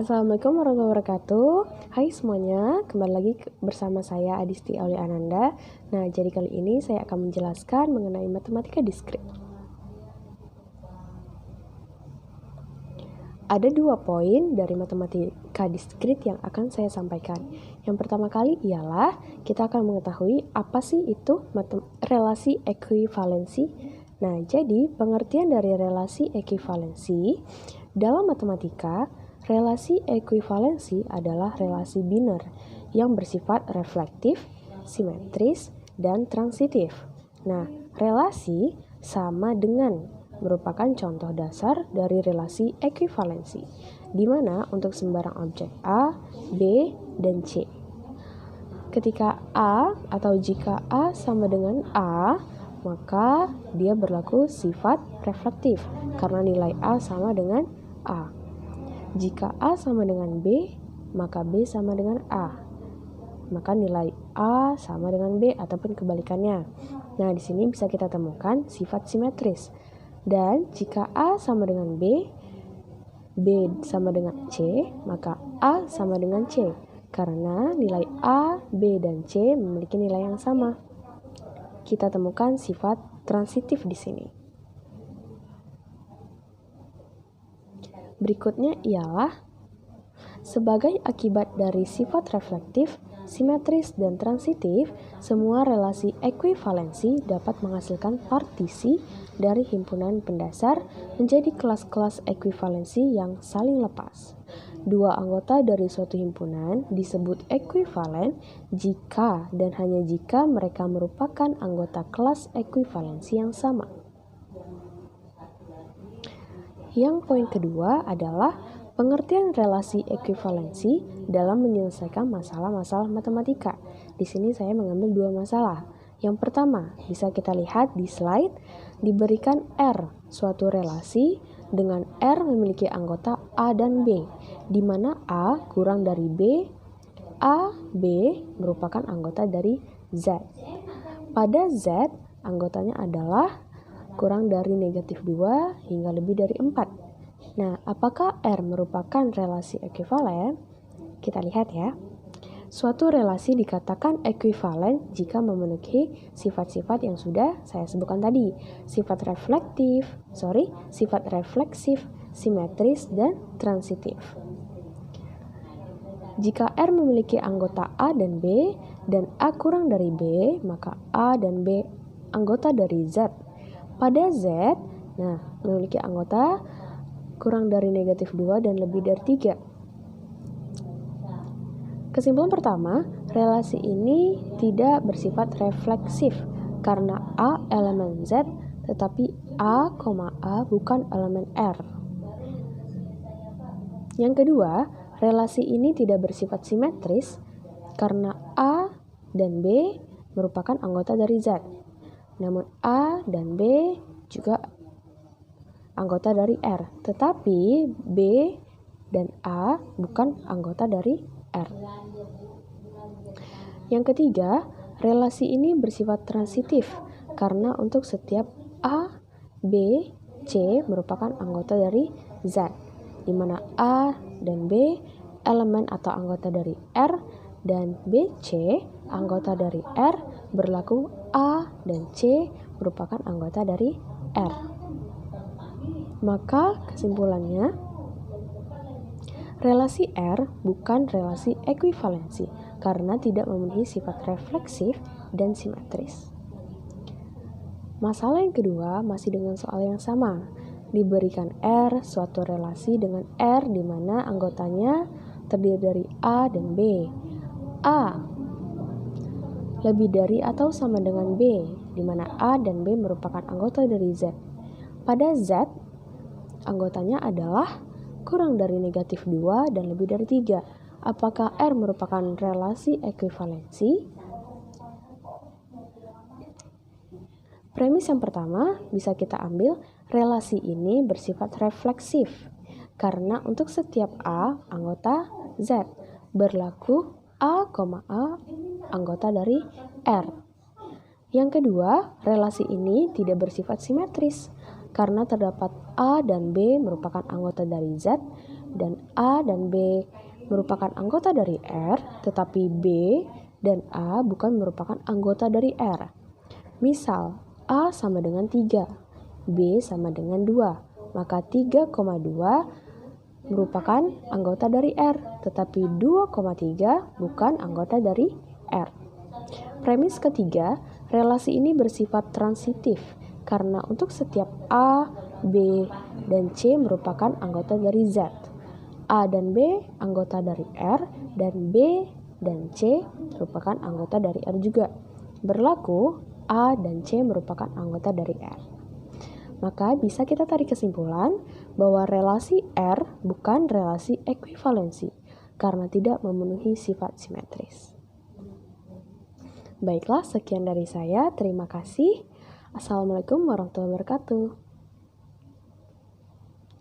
Assalamualaikum warahmatullahi wabarakatuh. Hai semuanya, kembali lagi bersama saya Adisti Aulia Ananda. Nah, jadi kali ini saya akan menjelaskan mengenai matematika diskrit. Ada 2 poin dari matematika diskrit yang akan saya sampaikan. Yang pertama kali ialah kita akan mengetahui apa sih itu relasi ekuivalensi. Nah, jadi pengertian dari relasi ekuivalensi dalam matematika, relasi ekuivalensi adalah relasi biner yang bersifat reflektif, simetris, dan transitif. Nah, relasi sama dengan merupakan contoh dasar dari relasi ekuivalensi, di mana untuk sembarang objek A, B, dan C. Ketika A atau jika A sama dengan A, maka dia berlaku sifat reflektif karena nilai A sama dengan A. Jika A sama dengan B, maka B sama dengan A. Maka nilai A sama dengan B ataupun kebalikannya. Nah, di sini bisa kita temukan sifat simetris. Dan jika A sama dengan B, B sama dengan C, maka A sama dengan C. Karena nilai A, B, dan C memiliki nilai yang sama. Kita temukan sifat transitif di sini. Berikutnya ialah sebagai akibat dari sifat reflektif, simetris, dan transitif, semua relasi ekuivalensi dapat menghasilkan partisi dari himpunan pendasar menjadi kelas-kelas ekuivalensi yang saling lepas. Dua anggota dari suatu himpunan disebut ekuivalen jika dan hanya jika mereka merupakan anggota kelas ekuivalensi yang sama. Yang poin kedua adalah pengertian relasi ekuivalensi dalam menyelesaikan masalah-masalah matematika. Di sini saya mengambil 2 masalah. Yang pertama, bisa kita lihat di slide, diberikan R, suatu relasi dengan R memiliki anggota A dan B, di mana A kurang dari B, A, B merupakan anggota dari Z. Pada Z, anggotanya adalah kurang dari negatif 2 hingga lebih dari 4. Nah, apakah R merupakan relasi ekuivalen? Kita lihat ya. Suatu relasi dikatakan ekuivalen jika memenuhi sifat-sifat yang sudah saya sebutkan tadi. Sifat refleksif, simetris, dan transitif. Jika R memiliki anggota A dan B, dan A kurang dari B, maka A dan B anggota dari Z. Pada Z, memiliki anggota kurang dari negatif 2 dan lebih dari 3. Kesimpulan pertama, relasi ini tidak bersifat refleksif karena A elemen Z, tetapi A, bukan elemen R. Yang kedua, relasi ini tidak bersifat simetris karena A dan B merupakan anggota dari Z. Namun A dan B juga anggota dari R, tetapi B dan A bukan anggota dari R. Yang ketiga, relasi ini bersifat transitif karena untuk setiap A, B, C merupakan anggota dari Z, di mana A dan B elemen atau anggota dari R dan BC anggota dari R berlaku A dan C merupakan anggota dari R. Maka kesimpulannya, relasi R bukan relasi ekuivalensi karena tidak memenuhi sifat refleksif dan simetris. Masalah yang kedua masih dengan soal yang sama. Diberikan R suatu relasi dengan R di mana anggotanya terdiri dari A dan B. A lebih dari atau sama dengan B, di mana A dan B merupakan anggota dari Z. Pada Z, anggotanya adalah kurang dari negatif 2 dan lebih dari 3. Apakah R merupakan relasi ekuivalensi? Premis yang pertama bisa kita ambil, relasi ini bersifat refleksif karena untuk setiap A anggota Z berlaku A, anggota dari R. Yang kedua, relasi ini tidak bersifat simetris karena terdapat A dan B merupakan anggota dari Z, dan A dan B merupakan anggota dari R, tetapi B dan A bukan merupakan anggota dari R. Misal, A sama dengan 3, B sama dengan 2, maka 3,2 merupakan anggota dari R, tetapi 2,3 bukan anggota dari R. Premis ketiga, relasi ini bersifat transitif karena untuk setiap A, B, dan C merupakan anggota dari Z. A dan B anggota dari R, dan B dan C merupakan anggota dari R juga. Berlaku A dan C merupakan anggota dari R. Maka bisa kita tarik kesimpulan bahwa relasi R bukan relasi ekuivalensi karena tidak memenuhi sifat simetris. Baiklah, sekian dari saya. Terima kasih. Assalamualaikum warahmatullahi wabarakatuh.